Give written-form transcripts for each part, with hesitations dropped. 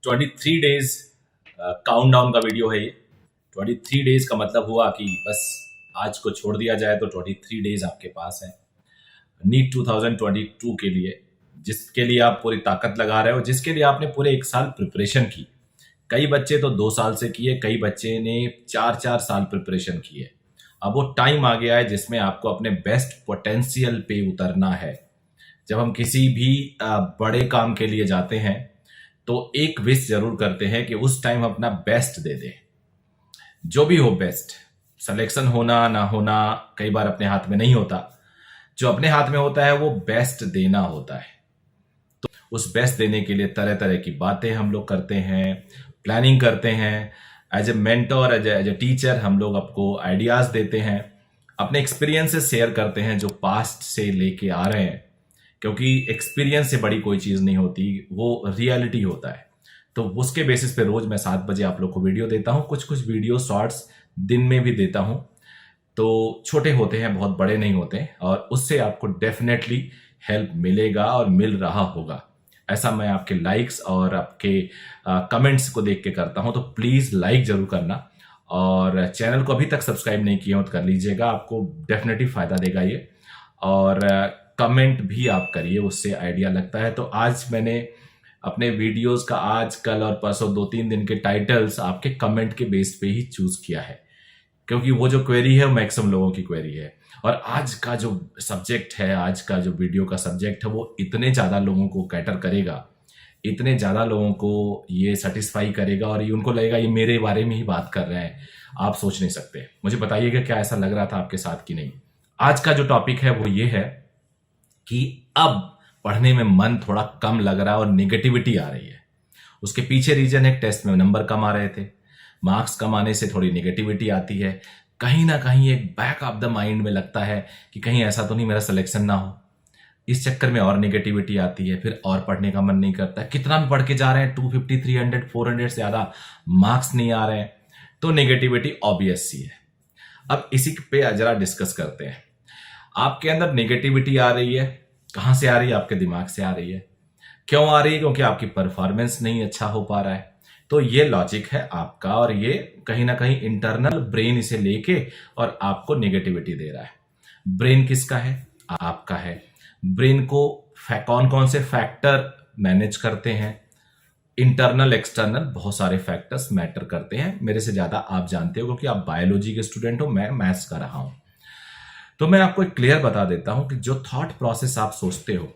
23 days countdown का video है ये। 23 डेज का मतलब हुआ कि बस आज को छोड़ दिया जाए तो 23 डेज आपके पास है नीट 2022 के लिए, जिसके लिए आप पूरी ताकत लगा रहे हो, जिसके लिए आपने पूरे एक साल प्रिपरेशन की। कई बच्चे तो 2 साल से किए, कई बच्चे ने 4-4 साल प्रिपरेशन किए। अब वो टाइम आ गया है जिसमें आपको अपने बेस्ट पोटेंशियल पे उतरना है। जब हम किसी भी बड़े काम के लिए जाते हैं तो एक विश जरूर करते हैं कि उस टाइम अपना बेस्ट दे दें। जो भी हो बेस्ट, सिलेक्शन होना ना होना कई बार अपने हाथ में नहीं होता। जो अपने हाथ में होता है वो बेस्ट देना होता है। तो उस बेस्ट देने के लिए तरह तरह की बातें हम लोग करते हैं, प्लानिंग करते हैं। As a mentor, as a teacher हम लोग आपको आइडियाज देते हैं, अपने एक्सपीरियंसेस शेयर करते हैं जो पास्ट से लेके आ रहे हैं, क्योंकि एक्सपीरियंस से बड़ी कोई चीज़ नहीं होती, वो रियलिटी होता है। तो उसके बेसिस पे रोज मैं 7 बजे आप लोग को वीडियो देता हूँ। कुछ कुछ वीडियो शॉर्ट्स दिन में भी देता हूँ, तो छोटे होते हैं, बहुत बड़े नहीं होते, और उससे आपको डेफिनेटली हेल्प मिलेगा और मिल रहा होगा। ऐसा मैं आपके लाइक्स और आपके कमेंट्स को देख के करता हूं। तो प्लीज लाइक जरूर करना, और चैनल को अभी तक सब्सक्राइब नहीं किया हो तो कर लीजिएगा, आपको डेफिनेटली फायदा देगा ये। और कमेंट भी आप करिए, उससे आइडिया लगता है। तो आज मैंने अपने वीडियोस का आज, कल और परसों 2-3 दिन के टाइटल्स आपके कमेंट के बेस पे ही चूज किया है, क्योंकि वो जो क्वेरी है वो मैक्सिमम लोगों की क्वेरी है। और आज का जो सब्जेक्ट है, आज का जो वीडियो का सब्जेक्ट है, वो इतने ज़्यादा लोगों को कैटर करेगा, इतने ज़्यादा लोगों को ये सेटिस्फाई करेगा, और ये उनको लगेगा ये मेरे बारे में ही बात कर रहे हैं। आप सोच नहीं सकते। मुझे बताइएगा क्या ऐसा लग रहा था आपके साथ कि नहीं। आज का जो टॉपिक है वो ये है कि अब पढ़ने में मन थोड़ा कम लग रहा है और निगेटिविटी आ रही है। उसके पीछे रीजन है, टेस्ट में नंबर कम आ रहे थे, मार्क्स कम आने से थोड़ी निगेटिविटी आती है। कहीं ना कहीं एक बैक ऑफ द माइंड में लगता है कि कहीं ऐसा तो नहीं मेरा सिलेक्शन ना हो। इस चक्कर में और निगेटिविटी आती है, फिर और पढ़ने का मन नहीं करता। कितना भी पढ़ के जा रहे हैं, 250, 300, 400 से ज्यादा मार्क्स नहीं आ रहे हैं, तो निगेटिविटी ऑब्वियस सी है। अब इसी पे जरा डिस्कस करते हैं। आपके अंदर निगेटिविटी आ रही है, कहां से आ रही है? आपके दिमाग से आ रही है। क्यों आ रही है? क्योंकि आपकी परफॉर्मेंस नहीं अच्छा हो पा रहा है। तो ये लॉजिक है आपका, और ये कहीं ना कहीं इंटरनल ब्रेन इसे लेके और आपको नेगेटिविटी दे रहा है। ब्रेन किसका है? आपका है। ब्रेन को कौन कौन से फैक्टर मैनेज करते हैं? इंटरनल एक्सटर्नल बहुत सारे फैक्टर्स मैटर करते हैं। मेरे से ज्यादा आप जानते हो, क्योंकि आप बायोलॉजी के स्टूडेंट हो, मैं मैथ्स कर रहा हूं। तो मैं आपको एक क्लियर बता देता हूं कि जो थॉट प्रोसेस आप सोचते हो,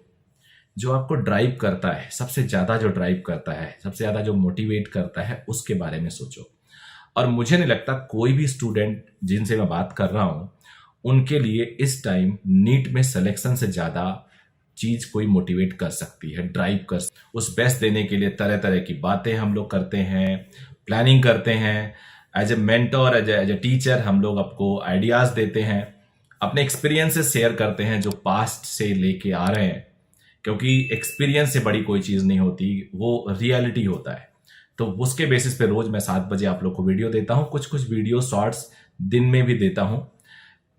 जो आपको ड्राइव करता है, सबसे ज्यादा जो ड्राइव करता है, सबसे ज्यादा जो मोटिवेट करता है, उसके बारे में सोचो। और मुझे नहीं लगता कोई भी स्टूडेंट जिनसे मैं बात कर रहा हूं, उनके लिए इस टाइम नीट में सिलेक्शन से ज्यादा चीज कोई मोटिवेट कर सकती है, ड्राइव कर। उस बेस्ट देने के लिए तरह तरह की बातें हम लोग करते हैं, प्लानिंग करते हैं। As a mentor, as a teacher हम लोग आपको आइडियाज देते हैं, अपने एक्सपीरियंसेस शेयर करते हैं जो पास्ट से लेके आ रहे हैं, क्योंकि एक्सपीरियंस से बड़ी कोई चीज नहीं होती, वो रियलिटी होता है। तो उसके बेसिस पे रोज मैं 7 बजे आप लोग को वीडियो देता हूँ। कुछ कुछ वीडियो शॉर्ट्स दिन में भी देता हूँ,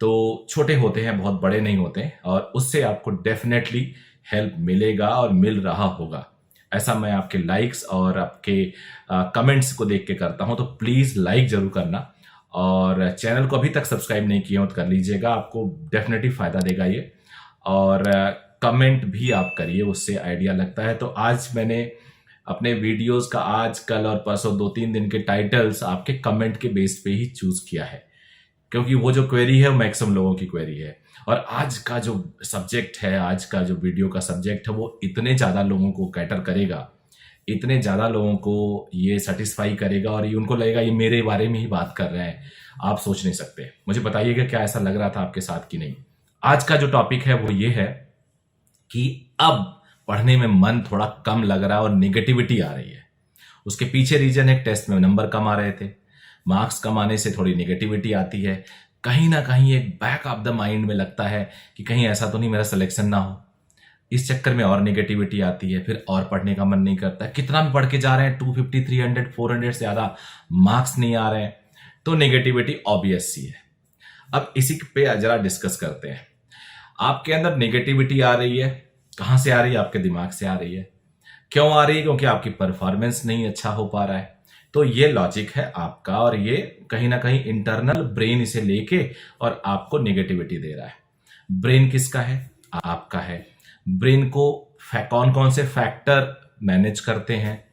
तो छोटे होते हैं, बहुत बड़े नहीं होते, और उससे आपको डेफिनेटली हेल्प मिलेगा और मिल रहा होगा। ऐसा मैं आपके लाइक्स और आपके कमेंट्स को देख के करता हूं। तो प्लीज लाइक जरूर करना, और चैनल को अभी तक सब्सक्राइब नहीं किया हो तो कर लीजिएगा, आपको डेफिनेटली फायदा देगा ये। और कमेंट भी आप करिए, उससे आइडिया लगता है। तो आज मैंने अपने वीडियोस का आज, कल और परसों 2-3 दिन के टाइटल्स आपके कमेंट के बेस पे ही चूज किया है, क्योंकि वो जो क्वेरी है वो मैक्सिमम लोगों की क्वेरी है। और आज का जो सब्जेक्ट है, आज का जो वीडियो का सब्जेक्ट है, वो इतने ज्यादा लोगों को कैटर करेगा, इतने ज्यादा लोगों को ये सेटिस्फाई करेगा, और ये उनको लगेगा ये मेरे बारे में ही बात कर रहे हैं। आप सोच नहीं सकते। मुझे बताइएगा क्या ऐसा लग रहा था आपके साथ कि नहीं। आज का जो टॉपिक है वो ये है कि अब पढ़ने में मन थोड़ा कम लग रहा है और निगेटिविटी आ रही है। उसके पीछे रीजन है, टेस्ट में नंबर कम आ रहे थे, मार्क्स कम आने से थोड़ी निगेटिविटी आती है। कहीं ना कहीं एक बैक ऑफ द माइंड में लगता है कि कहीं ऐसा तो नहीं मेरा सिलेक्शन ना हो। इस चक्कर में और निगेटिविटी आती है, फिर और पढ़ने का मन नहीं करता। कितना भी पढ़ के जा रहे हैं, 250, 300, 400 से ज्यादा मार्क्स नहीं आ रहे हैं, तो निगेटिविटी ऑब्वियस सी है। अब इसी पे जरा डिस्कस करते हैं। आपके अंदर नेगेटिविटी आ रही है, कहां से आ रही है? आपके दिमाग से आ रही है। क्यों आ रही है? क्योंकि आपकी परफॉर्मेंस नहीं अच्छा हो पा रहा है। तो ये लॉजिक है आपका, और ये कहीं ना कहीं इंटरनल ब्रेन इसे लेके और आपको नेगेटिविटी दे रहा है। ब्रेन किसका है? आपका है। ब्रेन को कौन कौन से फैक्टर मैनेज करते हैं?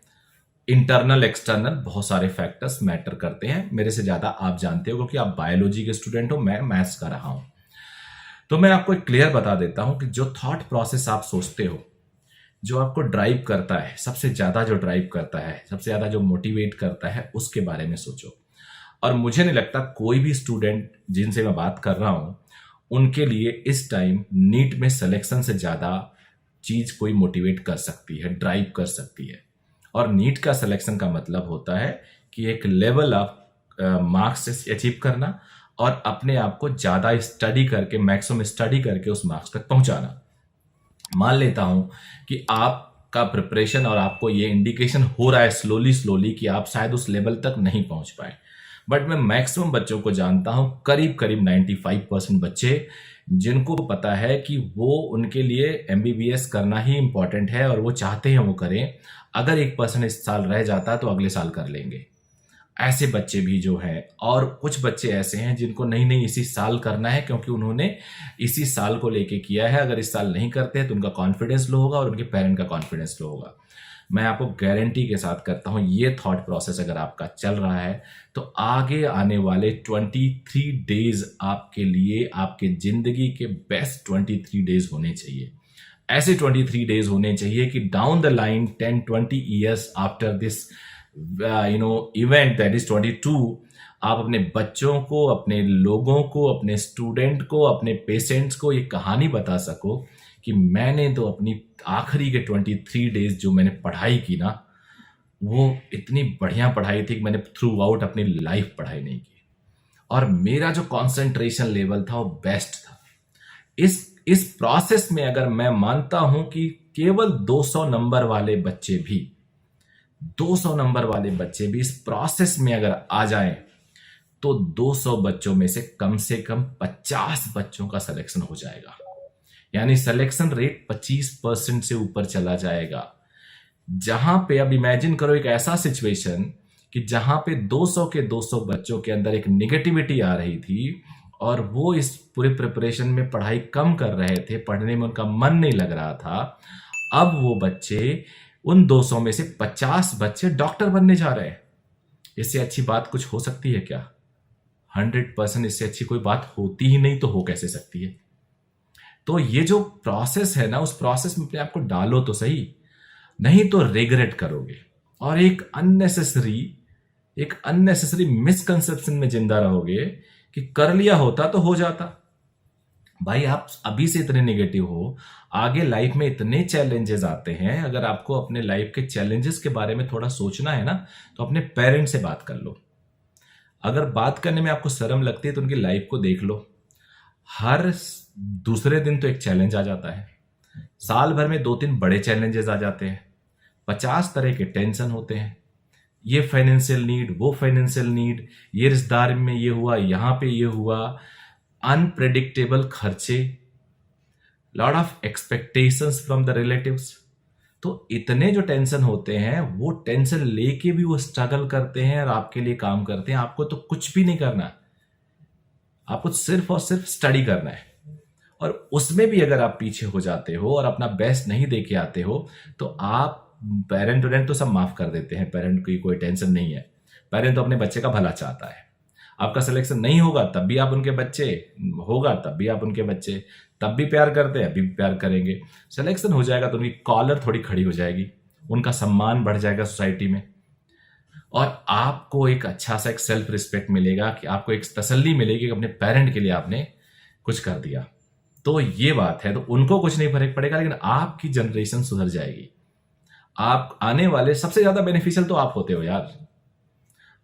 इंटरनल एक्सटर्नल बहुत सारे फैक्टर्स मैटर करते हैं। मेरे से ज्यादा आप जानते हो क्योंकि आप बायोलॉजी के स्टूडेंट हो, मैं मैथ्स का रहा हूं। तो मैं आपको एक क्लियर बता देता हूं कि जो थॉट प्रोसेस आप सोचते हो, जो आपको ड्राइव करता है, सबसे ज्यादा जो ड्राइव करता है, सबसे ज्यादा जो मोटिवेट करता है, उसके बारे में सोचो। और मुझे नहीं लगता कोई भी स्टूडेंट जिनसे मैं बात कर रहा हूं उनके लिए इस टाइम नीट में सिलेक्शन से ज्यादा चीज कोई मोटिवेट कर सकती है, ड्राइव कर सकती है। और नीट का सिलेक्शन का मतलब होता है कि एक लेवल ऑफ मार्क्स अचीव करना और अपने आप को ज्यादा स्टडी करके, मैक्सिमम स्टडी करके उस मार्क्स तक पहुंचाना। मान लेता हूं कि आपका प्रिपरेशन और आपको ये इंडिकेशन हो रहा है स्लोली स्लोली कि आप शायद उस लेवल तक नहीं पहुंच पाए, बट मैं मैक्सिमम बच्चों को जानता हूं, करीब करीब 95% बच्चे जिनको पता है कि वो उनके लिए एमबीबीएस करना ही इंपॉर्टेंट है और वो चाहते हैं वो करें। अगर 1% इस साल रह जाता है तो अगले साल कर लेंगे। ऐसे बच्चे भी जो हैं, और कुछ बच्चे ऐसे हैं जिनको नहीं इसी साल करना है क्योंकि उन्होंने इसी साल को लेके किया है। अगर इस साल नहीं करते हैं तो उनका कॉन्फिडेंस लो होगा और उनके पेरेंट का कॉन्फिडेंस लो होगा। मैं आपको गारंटी के साथ करता हूं, ये थॉट प्रोसेस अगर आपका चल रहा है तो आगे आने वाले 23 डेज आपके लिए, आपके जिंदगी के बेस्ट 23 डेज होने चाहिए। ऐसे 23 डेज होने चाहिए कि down the line 10-20 years after this event that is 22, आप अपने बच्चों को, अपने लोगों को, अपने स्टूडेंट को, अपने पेशेंट्स को ये कहानी बता सको कि मैंने तो अपनी आखिरी के 23 डेज जो मैंने पढ़ाई की ना, वो इतनी बढ़िया पढ़ाई थी कि मैंने थ्रू आउट अपनी लाइफ पढ़ाई नहीं की, और मेरा जो कंसंट्रेशन लेवल था वो बेस्ट था। इस प्रोसेस में अगर मैं मानता हूं कि केवल 200 नंबर वाले बच्चे भी, 200 नंबर वाले बच्चे भी इस प्रोसेस में अगर आ जाएं तो 200 बच्चों में से कम 50 बच्चों का सिलेक्शन हो जाएगा। यानी सिलेक्शन रेट 25% से ऊपर चला जाएगा। जहां पे अब इमेजिन करो एक ऐसा सिचुएशन कि जहां पे 200 के 200 बच्चों के अंदर एक निगेटिविटी आ रही थी और वो इस पूरे प्रिपरेशन में पढ़ाई कम कर रहे थे, पढ़ने में उनका मन नहीं लग रहा था। अब वो बच्चे, उन 200 में से 50 बच्चे डॉक्टर बनने जा रहे हैं। इससे अच्छी बात कुछ हो सकती है क्या? 100% इससे अच्छी कोई बात होती ही नहीं, तो हो कैसे सकती है? तो ये जो प्रोसेस है ना, उस प्रोसेस में अपने आप को डालो तो सही, नहीं तो रिग्रेट करोगे और एक अननेसेसरी मिसकंसेप्शन में जिंदा रहोगे कि कर लिया होता तो हो जाता। भाई आप अभी से इतने नेगेटिव हो, आगे लाइफ में इतने चैलेंजेस आते हैं। अगर आपको अपने लाइफ के चैलेंजेस के बारे में थोड़ा सोचना है ना, तो अपने पेरेंट्स से बात कर लो। अगर बात करने में आपको शर्म लगती है तो उनकी लाइफ को देख लो। हर दूसरे दिन तो एक चैलेंज आ जाता है, साल भर में 2-3 बड़े चैलेंजेस आ जाते हैं, 50 तरह के टेंशन होते हैं। ये फाइनेंशियल नीड, वो फाइनेंशियल नीड, ये रिश्तेदार में ये हुआ, यहां पे ये हुआ, अनप्रेडिक्टेबल खर्चे, lot of expectations from the relatives. तो इतने जो टेंशन होते हैं, वो टेंशन लेके भी वो स्ट्रगल करते हैं और आपके लिए काम करते हैं। आपको तो कुछ भी नहीं करना, आपको सिर्फ और सिर्फ स्टडी करना है। और उसमें भी अगर आप पीछे हो जाते हो और अपना बेस्ट नहीं दे के आते हो तो आप, पेरेंट तो सब माफ कर देते हैं, पेरेंट की कोई टेंशन नहीं है। पेरेंट तो अपने बच्चे का भला चाहता है। आपका सिलेक्शन नहीं होगा तब भी आप उनके बच्चे, होगा तब भी आप उनके बच्चे, तब भी प्यार करते हैं, अभी भी प्यार करेंगे। सिलेक्शन हो जाएगा तो उनकी कॉलर थोड़ी खड़ी हो जाएगी, उनका सम्मान बढ़ जाएगा सोसाइटी में, और आपको एक अच्छा सा एक सेल्फ रिस्पेक्ट मिलेगा कि आपको एक तसल्ली मिलेगी कि अपने पेरेंट के लिए आपने कुछ कर दिया। तो ये बात है, तो उनको कुछ नहीं फर्क पड़ेगा, लेकिन आपकी जनरेशन सुधर जाएगी। आप आने वाले सबसे ज्यादा बेनिफिशियल तो आप होते हो यार।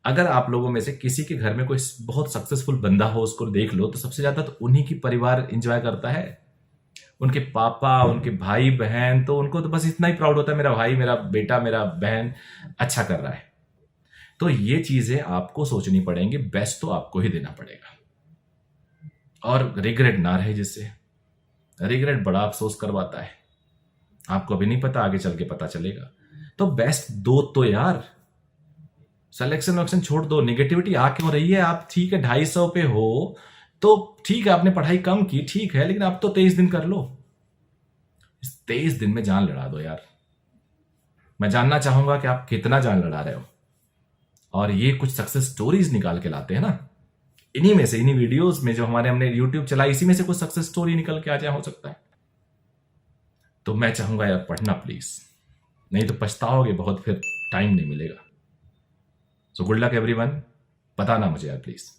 अगर आप लोगों में से किसी के घर में कोई बहुत सक्सेसफुल बंदा हो, उसको देख लो, तो सबसे ज्यादा तो उन्हीं की परिवार एंजॉय करता है। उनके पापा, उनके भाई बहन, तो उनको तो बस इतना ही प्राउड होता है, मेरा भाई, मेरा बेटा, मेरा बहन अच्छा कर रहा है। तो ये चीजें आपको सोचनी पड़ेंगी, बेस्ट तो आपको ही देना पड़ेगा, और रिग्रेट ना रहे, जिससे रिग्रेट बड़ा अफसोस करवाता है। आपको अभी नहीं पता, आगे चल के पता चलेगा। तो बेस्ट दो तो यार। सिलेक्शन वक्शन छोड़ दो, निगेटिविटी आ क्यों रही है? आप ठीक है 250 पे हो तो ठीक है, आपने पढ़ाई कम की ठीक है, लेकिन अब तो 23 दिन कर लो। इस 23 दिन में जान लड़ा दो यार। मैं जानना चाहूंगा कि आप कितना जान लड़ा रहे हो। और ये कुछ सक्सेस स्टोरीज निकाल के लाते हैं ना, इन्हीं में से, इन्हीं वीडियोस में जो हमने यूट्यूब चलाई, इसी में से कुछ सक्सेस स्टोरी निकल के आ जाए, हो सकता है। तो मैं चाहूंगा यार पढ़ना प्लीज, नहीं तो पछताओगे बहुत, फिर टाइम नहीं मिलेगा। सो गुड लक एवरीवन, बताना मुझे यार प्लीज।